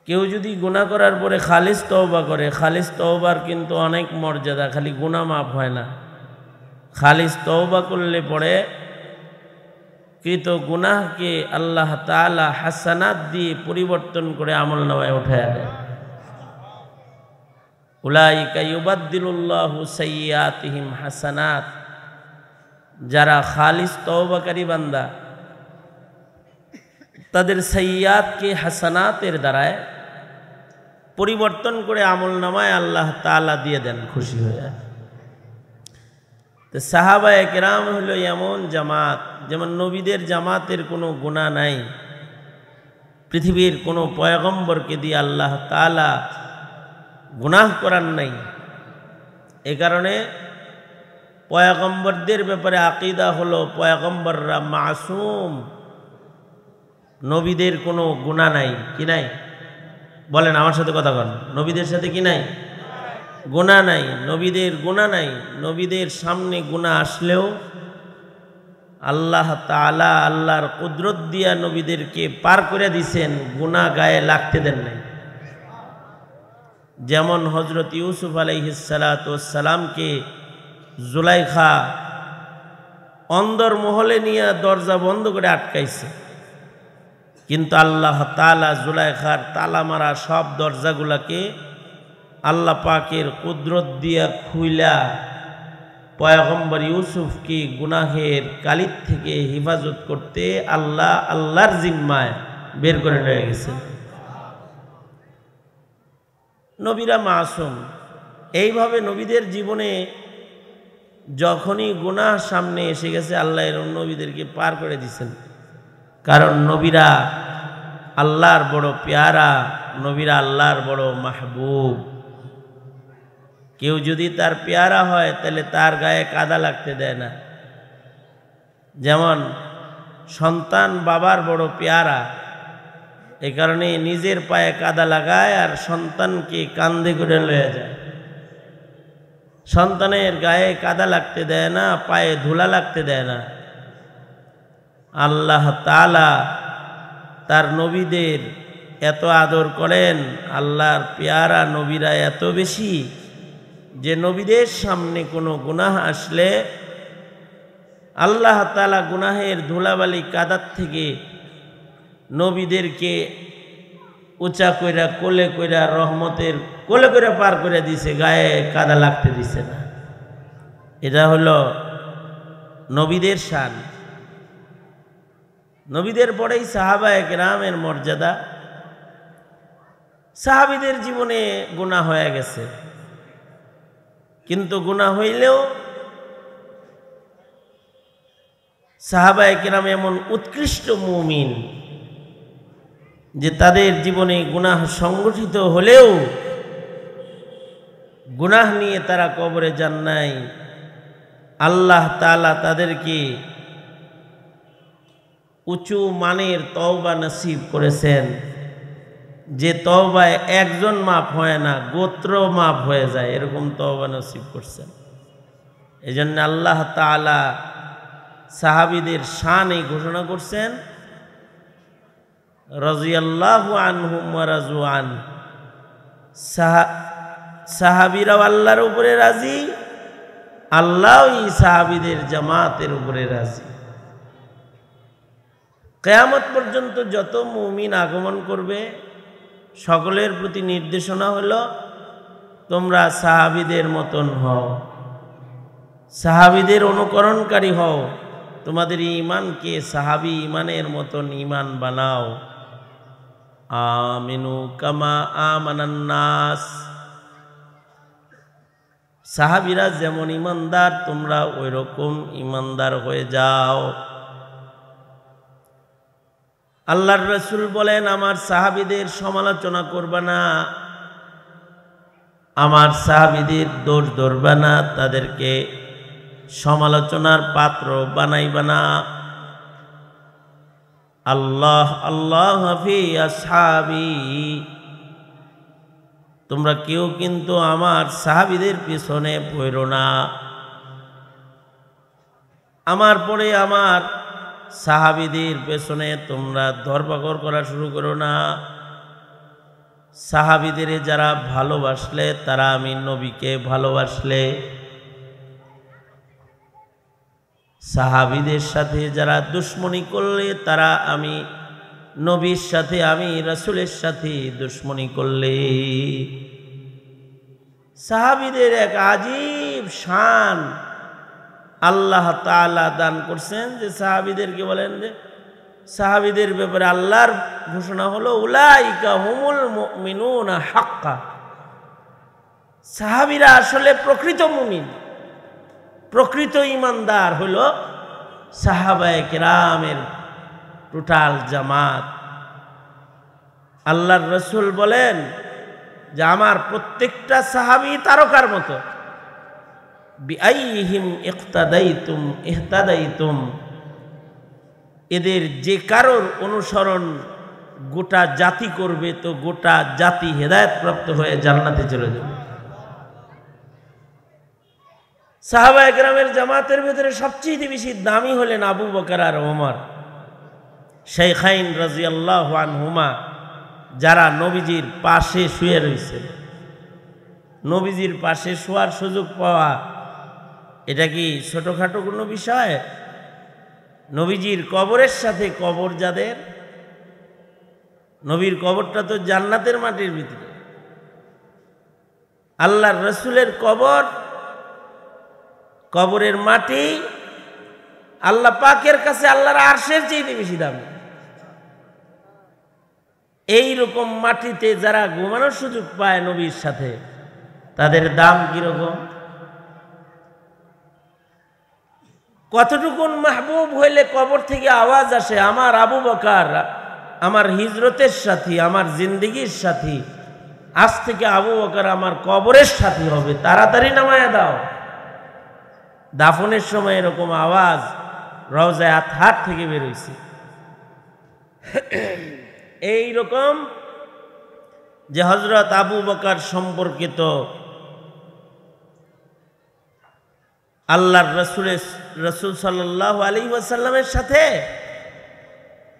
কেউ যদি গুনাহ করার পরে খালিস তওবা করে, খালিস তওবার কিন্তু অনেক মর্যাদা, খালি গুনাহ মাফ হয় না। খালিস তওবা করলে পরে কৃত গুনাহকে আল্লাহ তাআলা হাসানাত দিয়ে পরিবর্তন করে আমলনামায় উঠায় দেয়। উলাইকা ইউবাদদিলুল্লাহু সাইয়্যাতিহিম হাসানাত। যারা খালিস তওবাকারী বান্দা, তাদের সাইয়্যাতকে হাসানাতের দ্বারায় পরিবর্তন করে আমলনামায় আল্লাহ তাআলা দিয়ে দেন খুশি হয়ে। তো সাহাবায়ে কেরাম হলো এমন জামাত, যেমন নবীদের জামাতের কোনো গুনাহ নাই, পৃথিবীর কোনো পয়গম্বরকে দিয়ে আল্লাহ তাআলা গুনাহ করান নাই। এ কারণে পয়গম্বরদের ব্যাপারে আকীদা হলো পয়গম্বররা মাসুম, নবীদের কোনো গুনাহ নাই। কি নাই বলেন, আমার সাথে কথা বলেন। নবীদের সাথে কি নাই? গুনাহ নাই। নবীদের গুনাহ নাই। নবীদের সামনে গুনাহ আসলেও আল্লাহ তাআলা আল্লাহর কুদরত দিয়া নবীদেরকে পার করে দিছেন, গুনাহ গায়ে লাগতে দেন নাই। যেমন হযরত ইউসুফ আলাইহিস সালাতু ওয়াস সালামকে জুলাইখা অন্দর মহলে নিয়ে দরজা বন্ধ করে আটকাইছে, কিন্তু আল্লাহ তাআলা জুলাইখার তালা মারা সব দরজাগুলাকে আল্লাহ পাকের কুদরত দিয়া খুইলা পয়গম্বর ইউসুফকে গুনাহের কালির থেকে হেফাজত করতে আল্লাহর জিম্মায় বের করে নিয়ে গেছেন। নবীরা মাসুম। এইভাবে নবীদের জীবনে যখনই গুনাহ সামনে এসে গেছে, আল্লাহ এর নবীদেরকে পার করে দিয়েছেন। কারণ নবীরা আল্লাহর বড় পেয়ারা, নবীরা আল্লাহর বড় মাহবুব। কেউ যদি তার পেয়ারা হয় তাহলে তার গায়ে কাদা লাগতে দেয় না। যেমন সন্তান বাবার বড় পেয়ারা, এ কারণে নিজের পায়ে কাদা লাগায় আর সন্তানকে কাঁধে করে লয়ে যায়। সন্তানের গায়ে কাদা লাগতে দেয় না, পায়ে ধুলা লাগতে দেয় না। আল্লাহ তাআলা তার নবীদের এত আদর করেন, আল্লাহর পেয়ারা নবীরা এত বেশি যে নবীদের সামনে কোনো গুনাহ আসলে আল্লাহ তাআলা গুনাহের ধুলাবালি কাদার থেকে নবীদেরকে উঁচা কইরা কোলে কইরা রহমতের কোলে কইরা পার করে দিছে, গায়ে কাদা লাগতে দিছে না। এটা হলো নবীদের শান। নবীদের পরেই সাহাবায়ে কেরামের মর্যাদা। সাহাবীদের জীবনে গুনাহ হয়ে গেছে, কিন্তু গুনাহ হইলেও সাহাবায়ে কেরাম এমন উৎকৃষ্ট মুমিন যে তাদের জীবনে গুনাহ সংগঠিত হলেও গুনাহ নিয়ে তারা কবরে যান নাই। আল্লাহ তাআলা তাদেরকে উঁচু মানের তওবা নসিব করেছেন, যে তওবায় একজন মাফ হয় না, গোত্র মাফ হয়ে যায়, এরকম তওবা নসিব করছেন। এজন্য আল্লাহ তাআলা সাহাবীদের শান এই ঘোষণা করছেন, রাদিয়াল্লাহু আনহুম ওয়া রাযু আন। সাহাবীরাও আল্লাহর উপরে রাজি, আল্লাহও এই সাহাবীদের জামাতের উপরে রাজি। কিয়ামত পর্যন্ত যত মুমিন আগমন করবে সকলের প্রতি নির্দেশনা হলো, তোমরা সাহাবীদের মতন হও, সাহাবীদের অনুকরণকারী হও, তোমাদের ঈমানকে সাহাবী ঈমানের মতন ঈমান বানাও। আমিনু কামা আমানান নাস। সাহাবীরা যেমন ঈমানদার, তোমরা ওই রকম ঈমানদার হয়ে যাও। আল্লাহর রাসূল বলেন, আমার সাহাবীদের সমালোচনা করবে না, আমার সাহাবীদের দোষ ধরবে না, তাদেরকে সমালোচনার পাত্র বানাইবে না। আল্লাহ আল্লাহ ফি আসহাবি। তোমরা কেউ কিন্তু আমার সাহাবীদের পিছনে পড়ো না, আমার পরে আমার সাহাবীদের পেছনে তোমরা ধরপাকড় করা শুরু করো না। সাহাবীদের যারা ভালোবাসলে তারা আমি নবীকে ভালোবাসলে, সাহাবীদের সাথে যারা দুশমনি করলে তারা আমি নবীর সাথে, আমি রাসূলের সাথে দুশমনি করলে। সাহাবীদের এক আজীব শান আল্লাহ তাআলা দান করছেন, যে সাহাবীদেরকে বলেন যে সাহাবীদের ব্যাপারে আল্লাহর ঘোষণা হলো উলাইকা হুমুল মুমিনুনা হাক্কা। সাহাবীরা আসলে প্রকৃত মুমিন, প্রকৃত ঈমানদার হলো সাহাবায়ে কেরামের টোটাল জামাত। আল্লাহর রাসূল বলেন যে আমার প্রত্যেকটা সাহাবী তারকার মতো, বিআইহিম ইক্তাদাইতুম ইহতাদাইতুম, এদের যে কারোর অনুসরণ গোটা জাতি করবে তো গোটা জাতি হেদায়েতপ্রাপ্ত হয়ে জান্নাতে চলে যাবে। সাহাবায়ে কেরামের জামাতের ভিতরে সবচেয়ে বেশি দামি হলেন আবু বকর আর ওমর, শাইখাইন রাদিয়াল্লাহু আনহুমা, যারা নবীজির পাশে শুয়ে রয়েছে। নবীজির পাশে শোয়ার সুযোগ পাওয়া এটা কি ছোটখাটো কোনো বিষয়? নবীজির কবরের সাথে কবর যাদের, নবীর কবরটা তো জান্নাতের মাটির ভিতরে, আল্লাহর রাসূলের কবর, কবরের মাটি আল্লাহ পাকের কাছে আল্লাহর আরশের চেয়ে বেশি দামি। এই রকম মাটিতে যারা ঘুমানোর সুযোগ পায় নবীর সাথে, তাদের দাম কিরকম? কতটুকুন মাহবুব হইলে কবর থেকে আওয়াজ আসে, আমার আবু বকর আমার হিজরতের সাথী, আমার জিন্দেগির সাথী, আজ থেকে আবু বকর আমার কবরের সাথী হবে, তাড়াতাড়ি নামায়া দাও। দাফনের সময় এরকম আওয়াজ রওজায়ে আতহার থেকে বের হইছে। এই রকম যে হযরত আবু বকর সম্পর্কিত আল্লাহর রাসূল সাল্লাল্লাহু আলাইহি ওয়াসাল্লামের সাথে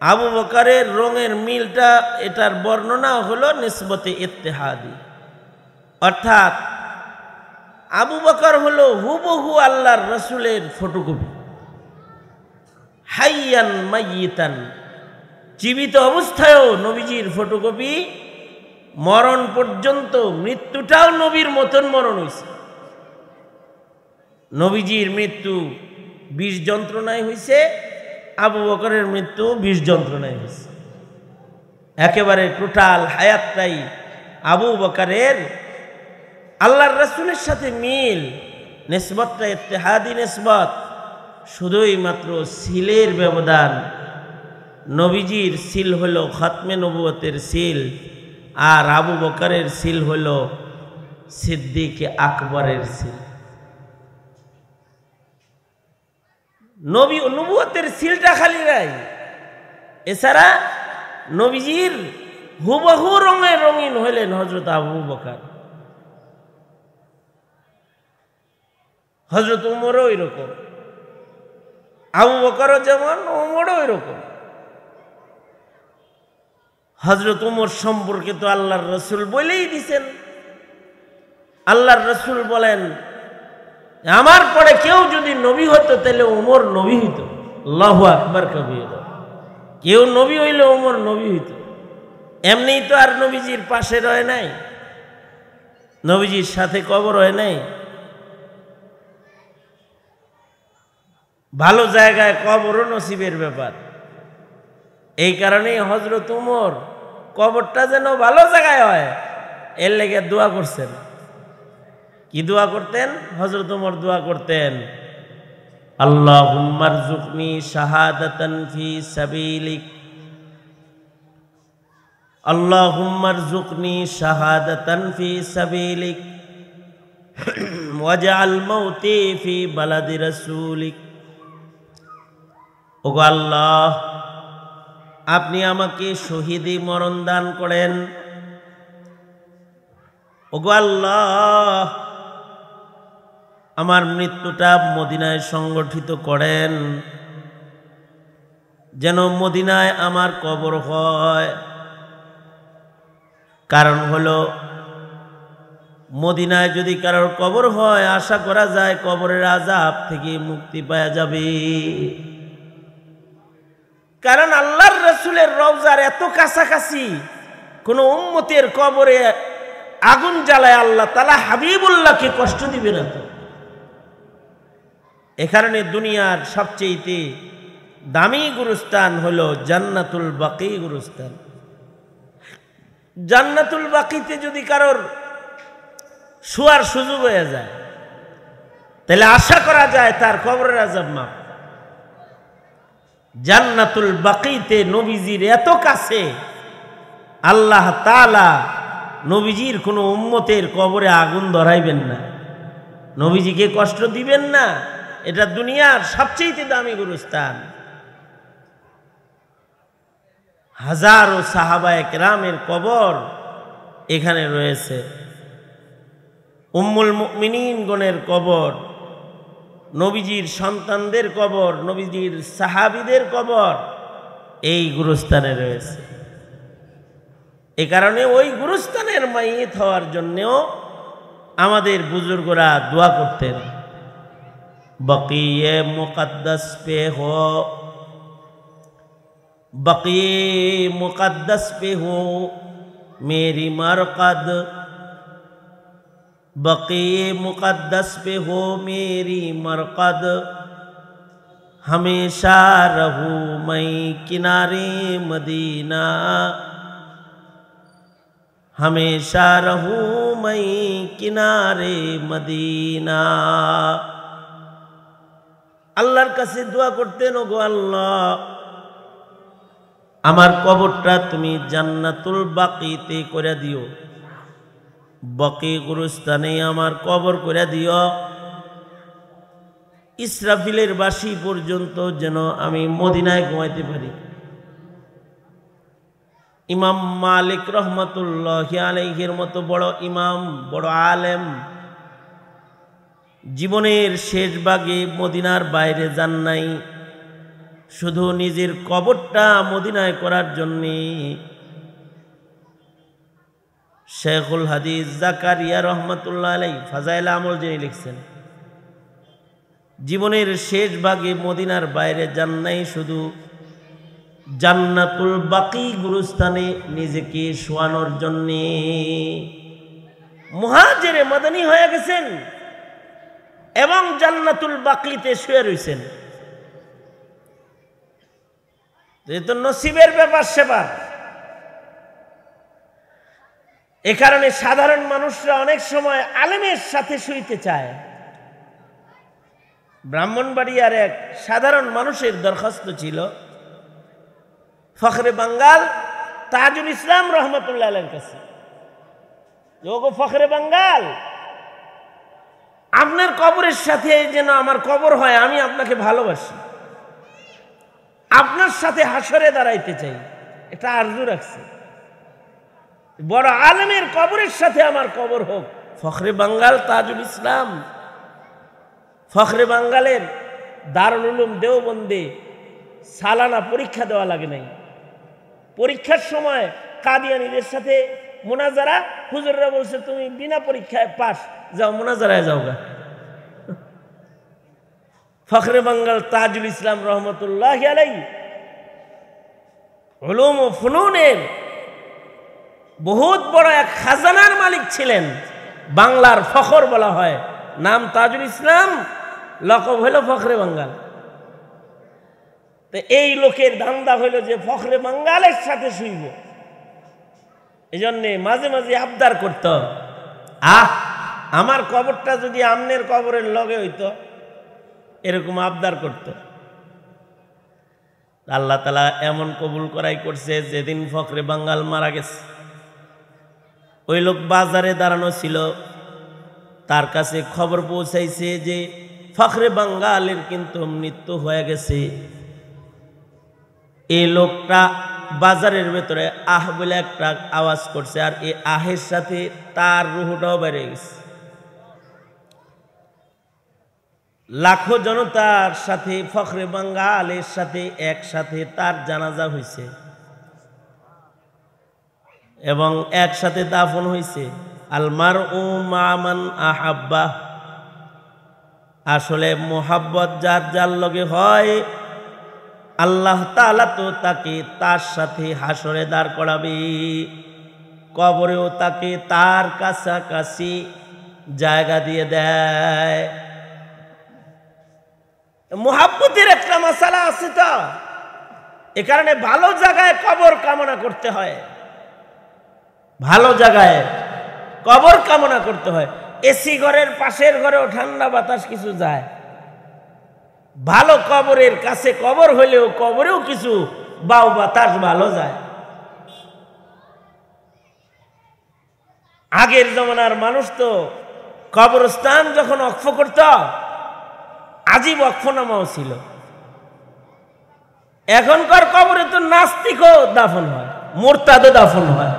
আবু বকরের রঙের মিলটা, এটার বর্ণনা হলো নিসবতে ইত্তেহাদি, অর্থাৎ আবু বকর হলো হুবহু আল্লাহর রাসূলের ফটোকপি, হাইয়ান মাইয়িতান, জীবিত অবস্থায়ও নবীজির ফটোকপি, মরণ পর্যন্ত, মৃত্যুটাও নবীর মতন মরণ হয়েছে। নবীজির মৃত্যু ২০ যন্ত্রণায় হয়েছে, আবু বকরের মৃত্যু ২০ যন্ত্রণায় হয়েছে। একেবারে টোটাল হায়াতটাই আবু বকরের আল্লাহর রাসূলের সাথে মিল, নিসবতটা ইত্তেহাদি নিসবত, শুধুই মাত্র সিলের ব্যবধান। নবীজির সিল হলো খতমে নবুয়তের সিল, আর আবু বকরের সিল হলো সিদ্দিক আকবরের সিল। নবুয়তের সিলটা খালি নাই, এছাড়া নবীজির হুবহু রঙে রঙিন হইলেন হযরত আবু বকর। হযরত উমরও এরকম, আবু বকরও যেমন, উমরও এরকম। হযরত উমর সম্পর্কে তো আল্লাহর রাসূল বলেই দিছেন, আল্লাহর রাসূল বলেন আমার পরে কেউ যদি নবী হতো তাহলে উমর নবী হইতো। আল্লাহু আকবার কবীরা। কেউ নবী হইলে উমর নবী হইতো। এমনিই তো আর নবীজির পাশে রয় নাই, নবীজির সাথে কবর হয় নাই। ভালো জায়গায় কবরও নসিবের ব্যাপার। এই কারণেই হযরত উমর কবরটা যেন ভালো জায়গায় হয় এর লেগে দোয়া করছেন। কি দোয়া করতেন? হযরত উমর দোয়া করতেন, আল্লাহুম্মা রযুকনি শাহাদাতান ফি সাবিলিক, আল্লাহুম্মা রযুকনি শাহাদাতান ফি সাবিলিক ওয়াজআল মাউতি ফি বালাদি রাসূলিক। ওগো আল্লাহ, আপনি আমাকে শহীদি মরণ দান করেন। ওগো আল্লাহ, আমার মৃত্যুটা মদিনায় সংগঠিত করেন, যেন মদিনায় আমার কবর হয়। কারণ হলো মদিনায় যদি কারোর কবর হয় আশা করা যায় কবরের আযাব থেকে মুক্তি পাওয়া যাবে। কারণ আল্লাহর রাসূলের রওজার এত কাছাকাছি, কোন উম্মতের কবরে আগুন জ্বালায় আল্লাহ তাআলা হাবিবুল্লাহকে কষ্ট দিবে না তো। এ কারণে দুনিয়ার সবচেয়ে দামি গুরুস্থান হলো জান্নাতুল বাকি গুরুস্থান। জান্নাতুল বাকিতে যদি কারোর শোয়ার সুযোগ হয়ে যায় তাহলে আশা করা যায় তার কবরের আযাব মাফ। জান্নাতুল বাকিতে নবীজির এত কাছে, আল্লাহ তাআলা নবীজির কোনো উম্মতের কবরে আগুন ধরাইবেন না, নবীজিকে কষ্ট দিবেন না। এটা দুনিয়ার সবচেয়ে দামি গুরুস্থান। হাজারো সাহাবায়ে কেরামের কবর এখানে রয়েছে। উম্মুল মুমিনিন গণের কবর, নবীজির সন্তানদের কবর, নবীজির সাহাবীদের কবর এই গুরুস্থানে রয়েছে। এ কারণে ওই গুরুস্থানের মাইয়িত হওয়ার জন্যেও আমাদের বুজুর্গরা দোয়া করতেন, বকিয়ে মুকদ্দাস পে হো, বকিয়ে মুকদ্দাস পে হো মেরি মারকদ, बक़ीए मुक़द्दस पे हो मेरी मरक़द, हमेशा रहूँ मैं किनारे मदीना, हमेशा रहूँ मैं किनारे मदीना। আল্লাহর কাছে দোয়া করতেন, ওগো আল্লাহ আমার কবরটা তুমি জান্নাতুল বাকিতে করে দিও, বকি গুরুস্থানে আমার কবর করে দিও, ইসরাফিলের বাঁশি পর্যন্ত যেন আমি মদিনায় ঘুমাইতে পারি। ইমাম মালিক রহমাতুল্লাহি আলাইহির মতো বড় ইমাম, বড় আলেম জীবনের শেষ ভাগে মদিনার বাইরে যান নাই, শুধু নিজের কবরটা মদিনায় করার জন্যে। শেখুল হাদিস জাকারিয়া রহমাতুল্লাহ আলাইহি ফাজাইল আমল যিনি লিখছেন, জীবনের শেষ ভাগে মদিনার বাইরে যান নাই, শুধু জান্নাতুল বাকি গুরুস্থানে নিজেকে শোয়ানোর জন্যে। মুহাজিরে মাদানী হয়ে গেছেন এবং জান্নাতুল বাকিতে শুয়ে রয়েছেন। এ তো নসিবের ব্যাপার সেবার। এ কারণে সাধারণ মানুষরা অনেক সময় আলেমের সাথে শুইতে চায়। ব্রাহ্মণবাড়িয়ার এক সাধারণ মানুষের দরখাস্ত ছিল ফখরে বাঙ্গাল তাজুল ইসলাম রহমতুল্লাহ আলাইহির কাছে, ওগো ফখরে বাঙ্গাল, আপনার কবরের সাথে যেন আমার কবর হয়, আমি আপনাকে ভালোবাসি, আপনার সাথে হাসরে দাঁড়াইতে চাই, এটা আরজু রাখছে, বড় আলেমের কবরের সাথে আমার কবর হোক। ফখরে বাঙ্গাল তাজুল ইসলাম, ফখরে বাঙ্গালের দারুল উলুম দেওবন্দে সালানা পরীক্ষা দেওয়া লাগে নাই। পরীক্ষার সময় কাদিয়ানীদের সাথে মুনাজারা, হুজুররা বলছে তুমি বিনা পরীক্ষায় পাস, যাও মুনাজারায় যাও গা। ফখরে বাঙ্গাল তাজুল ইসলাম রহমতুল্লাহি আলাইহি উলুম ও ফুনুনের বহুত বড় এক খাজানার মালিক ছিলেন, বাংলার ফখর বলা হয়, নাম তাজুল ইসলাম, লকব হইল ফখরে বাঙ্গাল। তো এই লোকের ধান্দা হইল যে ফখরে বাঙ্গালের সাথে শুইব, এই জন্যে মাঝে মাঝে আবদার করত, আমার কবরটা যদি আমনের কবরের লগে হইতো, এরকম আবদার করত। আল্লাহ তাআলা এমন কবুল করাই করছে, যেদিন ফখরে বাঙ্গাল মারা গেছে ওই লোক বাজারে দাঁড়ানো ছিল, তার কাছে খবর পৌঁছাইছে যে ফখরে বাঙ্গালের কিন্তু মৃত্যু হয়ে গেছে। এই লোকটা বাজারের ভেতরে আহ বলে একটা আওয়াজ করছে, আর এই আহের সাথে তার রুহটাও বেড়ে গেছে। লাখো জনতার সাথে ফখরে বাঙ্গালের সাথে একসাথে তার জানাজা হয়েছে। এবং একসাথে দাফন হয়েছে। আল মারউ মা মান আহাব্বা, আসলে মোহাব্বত যার যার লগে হয় আল্লাহ তাআলা তো তাকে তার সাথে হাসরে দাঁড় করাবে, কবরেও তাকে তার কাছাকাছি জায়গা দিয়ে দেয়। মোহাব্বতের একটা মাসালা আছে, তো এ কারণে ভালো জায়গায় কবর কামনা করতে হয়, ভালো জায়গায় কবর কামনা করতে হয়। এসি ঘরের পাশের ঘরেও ঠান্ডা বাতাস কিছু যায়, ভালো কবরের কাছে কবর হইলেও কবরেও কিছু বাউ বাতাস ভালো যায়। আগের জমানার মানুষ তো কবরস্থান যখন ওয়াকফ করত, আজীব ওয়াকফনামাও ছিল। এখনকার কবরে তো নাস্তিকও দাফন হয়, মুরতাদও দাফন হয়।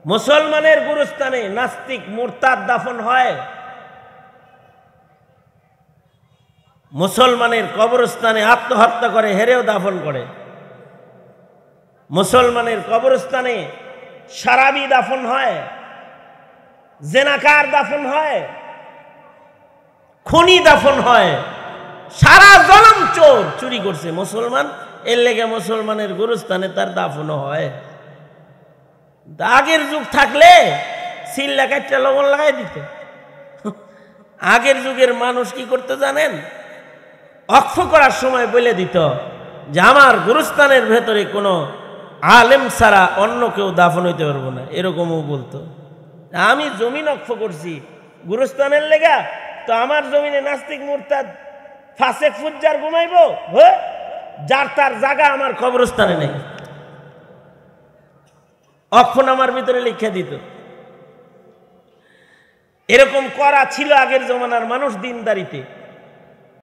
মুসলমানের গুরুস্থানে নাস্তিক মুরতাদ দাফন হয়, মুসলমানের কবরস্থানে আত্মহত্যা করে হেরেও দাফন করে, মুসলমানের কবরস্থানে শারাবি দাফন হয়, জেনাকার দাফন হয়, খুনি দাফন হয়, সারা জনম চোর চুরি করছে মুসলমান, এর লেগে মুসলমানের গুরুস্থানে তার দাফনও হয়। আগের যুগ থাকলে সিল্লা কাটটা লবণ লাগাই দিত। আগের যুগের মানুষ কি করতে জানেন? ওয়াকফ করার সময় বলে দিত যে আমার গুরুস্থানের ভেতরে কোনো আলেম ছাড়া অন্য কেউ দাফন হইতে পারবো না, এরকমও বলতো। আমি জমিন ওয়াকফ করছি গুরুস্থানের লেগা, তো আমার জমিনে নাস্তিক মুরতাদ ফাসেক ফুজ্জার ঘুমাইবো, যার তার জায়গা আমার কবরস্থানে নেই। ওয়াকফনামার ভিতরে লিখে দিত। এরকম করা ছিল আগের জমানার মানুষ দিনদারিতে।